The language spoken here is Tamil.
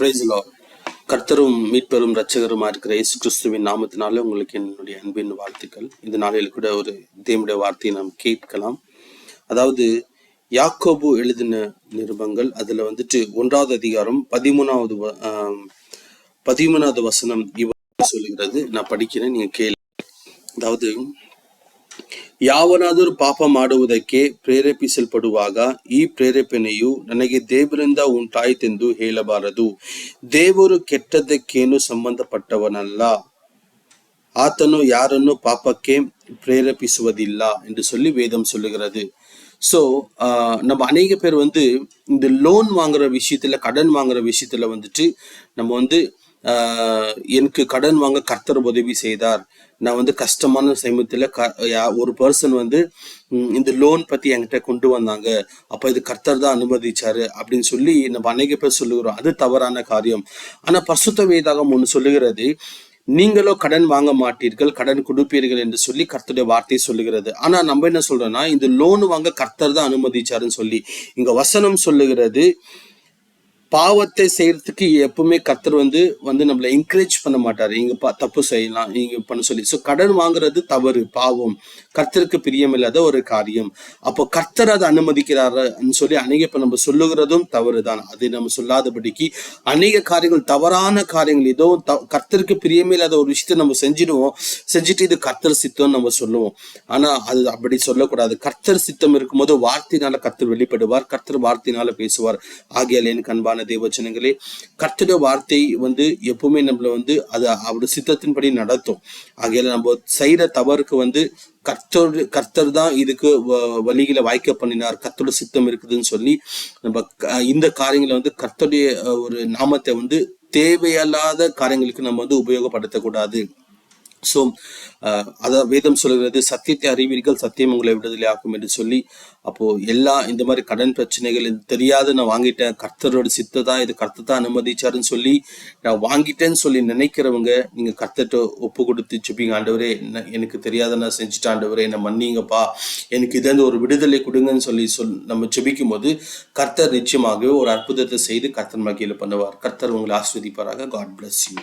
Price Lord. கர்த்தரும் மீட்பெரும் இரட்சகருமா இருக்கிற இயேசு கிறிஸ்துவின் நாமத்தினாலே உங்களுக்கு என்னுடைய அன்பின் வாழ்த்துக்கள். இந்த நாளில் கூட ஒரு தேவனுடைய வார்த்தையை நாம் கேட்கலாம். அதாவது யாக்கோபு எழுதின நிருபங்கள் அதுல 1வது அதிகாரம் 13வது வசனம் இவ்வாறு சொல்லுகிறது. நான் படிக்கிறேன், நீங்க கேளு. அதாவது, ಯಾವನಾದರೂ ಪಾಪ ಮಾಡುವುದಕ್ಕೆ ಪ್ರೇರೇಪಿಸಲ್ಪಡುವಾಗ ಈ ಪ್ರೇರೇಪಣೆಯು ನನಗೆ ದೇವರಿಂದ ಉಂಟಾಯಿತೆಂದು ಹೇಳಬಾರದು. ದೇವರು ಕೆಟ್ಟದ್ದಕ್ಕೇನು ಸಂಬಂಧಪಟ್ಟವನಲ್ಲ, ಆತನು ಯಾರನ್ನು ಪಾಪಕ್ಕೆ பிரேரேபிசுவதில்லை என்று சொல்லி வேதம் சொல்லுகிறது. ஸோ நம்ம அநேக பேர் இந்த லோன் வாங்குற விஷயத்துல, கடன் வாங்குற விஷயத்துல நம்ம எனக்கு கடன் வாங்க கர்த்தர் உதவி செய்தார். நான் கஷ்டமான சமயத்துல ஒரு பர்சன் இந்த லோன் பத்தி என்கிட்ட கொண்டு வந்தாங்க, அப்ப இது கர்த்தர் தான் அனுமதிச்சாரு அப்படின்னு சொல்லி நம்ம அநேக பேர் சொல்லுகிறோம். அது தவறான காரியம். ஆனா பரிசுத்த வேதாகம் ஒண்ணு சொல்லுகிறது, நீங்களோ கடன் வாங்க மாட்டீர்கள், கடன் கொடுப்பீர்கள் என்று சொல்லி கர்த்தருடைய வார்த்தை சொல்லுகிறது. ஆனா நம்ம என்ன சொல்றோம்னா, இந்த லோன் வாங்க கர்த்தர் தான் அனுமதிச்சாருன்னு சொல்லி இங்க வசனம் சொல்லுகிறது. பாவத்தை செய்யறதுக்கு எப்பவுமே கர்த்தர் நம்மளை என்கரேஜ் பண்ண மாட்டாரு. இங்க தப்பு செய்யலாம் நீங்க பண்ண சொல்லி. ஸோ கடன் வாங்குறது தவறு, பாவம், கர்த்தருக்கு பிரியமில்லாத ஒரு காரியம். அப்போ கர்த்தர் அதை அனுமதிக்கிறாருன்னு சொல்லி அநேக இப்ப நம்ம சொல்லுகிறதும் தவறுதான். அது நம்ம சொல்லாதபடிக்கு அநேக காரியங்கள், தவறான காரியங்கள், ஏதோ கர்த்தருக்கு பிரியமில்லாத ஒரு விஷயத்தை நம்ம செஞ்சுட்டு இது கர்த்தர் சித்தம் நம்ம சொல்லுவோம். ஆனா அது அப்படி சொல்லக்கூடாது. கர்த்தர் சித்தம் இருக்கும்போது வார்த்தையினால கர்த்தர் வெளிப்படுவார், கர்த்தர் வார்த்தையினால பேசுவார். ஆகியால் எனக்கு அன்பான தேவச்சனங்களே, கர்த்தருடைய வார்த்தை எப்பவுமே நம்மள அது அவருடைய சித்தத்தின்படி நடத்தும். ஆகையால நம்ம செய்யற தவறுக்கு கர்த்தர் தான் இதுக்கு வழிகளை வாய்க்க பண்ணினார், கர்த்தருடைய சித்தம் இருக்குதுன்னு சொல்லி நம்ம இந்த காரியங்களை கர்த்தருடைய ஒரு நாமத்தை தேவையில்லாத காரியங்களுக்கு நம்ம உபயோகப்படுத்தக்கூடாது. ஸோ அதான் வேதம் சொல்கிறது, சத்தியத்தை அறிவீர்கள், சத்தியம் உங்களை விடுதலை ஆக்கும் என்று சொல்லி. அப்போ இந்த மாதிரி கடன் பிரச்சனைகள் தெரியாது, நான் வாங்கிட்டேன், கர்த்தரோட சித்ததான், இது கர்த்தர் தான் அனுமதிச்சாருன்னு சொல்லி நான் வாங்கிட்டேன்னு சொல்லி நினைக்கிறவங்க, நீங்க கர்த்தர்ட்ட ஒப்பு கொடுத்து ஜெபிங்க. ஆண்டவரே, எனக்கு தெரியாத நான் செஞ்சுட்டேன், ஆண்டவரே என்ன மன்னிங்கப்பா, எனக்கு இதே ஒரு விடுதலை கொடுங்கன்னு சொல்லி நம்ம ஜெபிக்கும் போது கர்த்தர் நிச்சயமாகவே ஒரு அற்புதத்தை செய்து கர்த்தர் மகிழ பண்ணுவார். கர்த்தர் உங்களை ஆஸ்வதிப்பாராக. God bless you.